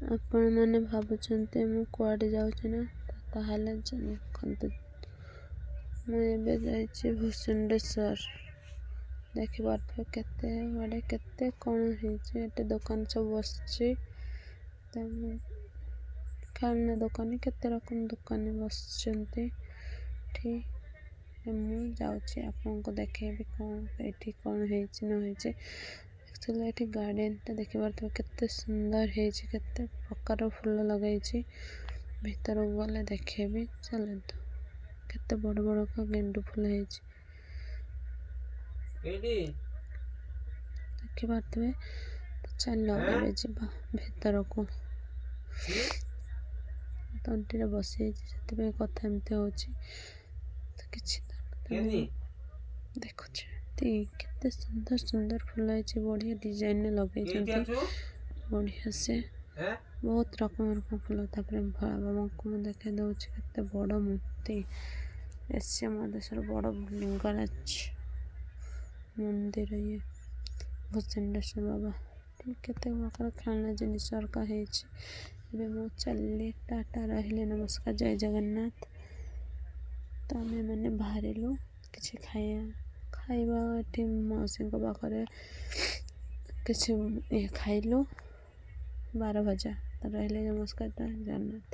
ଆପଣମାନେ ଭାବୁଛନ୍ତି ମୁଁ କୁଆଡ଼େ ଯାଉଛି ନା, ତାହେଲେ ଦେଖନ୍ତୁ, ମୁଁ ଏବେ ଯାଇଛି ଭୂଷଣ୍ଡେଶ୍ୱର। ଦେଖିପାରୁଥିବେ କେତେ ଆଡ଼େ କେତେ କ'ଣ ହେଇଛି। ଏଠି ଦୋକାନ ସବୁ ବସିଛି। ତ ଖେଳନା ଦୋକାନୀ କେତେ ରକମ ଦୋକାନୀ ବସିଛନ୍ତି ଏଠି। ମୁଁ ଯାଉଛି ଆପଣଙ୍କୁ ଦେଖେଇବି କ'ଣ ଏଠି କ'ଣ ହେଇଛି ନ ହେଇଛି। ଆକ୍ଚୁଆଲି ଏଠି ଗାର୍ଡ଼େନଟା ଦେଖିପାରୁଥିବେ କେତେ ସୁନ୍ଦର ହେଇଛି, କେତେ ପ୍ରକାର ଫୁଲ ଲଗାଇଛି। ଭିତରକୁ ଗଲେ ଦେଖେଇବି, ଚାଲନ୍ତୁ। କେତେ ବଡ଼ ବଡ଼ ଗେଣ୍ଡୁ ଫୁଲ ହେଇଛି ଦେଖିପାରୁଥିବେ। ଚାଲ ଏବେ ଯିବା ଭିତରକୁ। ତଣ୍ଟିରେ ବସିଯାଇଛି, ସେଥିପାଇଁ କଥା ଏମିତି ହେଉଛି। କିଛି ଦେଖୁଛି କେତେ ସୁନ୍ଦର ସୁନ୍ଦର ଫୁଲ ହେଇଛି। ବଢ଼ିଆ ଡିଜାଇନରେ ଲଗେଇଛନ୍ତି, ବଢ଼ିଆ ସେ ବହୁତ ରକମ ଫୁଲ। ତାପରେ ଭୋଳା ବାବାଙ୍କୁ ମୁଁ ଦେଖାଇ ଦେଉଛି, କେତେ ବଡ଼ ମୂର୍ତ୍ତି। ଏସିଆ ମହାଦେଶର ବଡ଼ ଲିଙ୍ଗରାଜ ମନ୍ଦିର ଇଏ ଭୂଷଣ୍ଡେଶ୍ୱର ବାବା। କେତେ ପ୍ରକାର ଖେଳନା ଜିନିଷ ଅଲଗା ହେଇଛି। ଏବେ ମୁଁ ଚାଲିଲି, ଟାଟା, ରହିଲି, ନମସ୍କାର, ଜୟ ଜଗନ୍ନାଥ। ତ ଆମେମାନେ ବାହାରିଲୁ କିଛି ଖାଇବା ଏଠି ମାଉସୀଙ୍କ ପାଖରେ କିଛି ଖାଇଲୁ, 12 ଭଜା। ତ ରହିଲି, ନମସ୍କାର, ଜୟ ଜଗନ୍ନାଥ।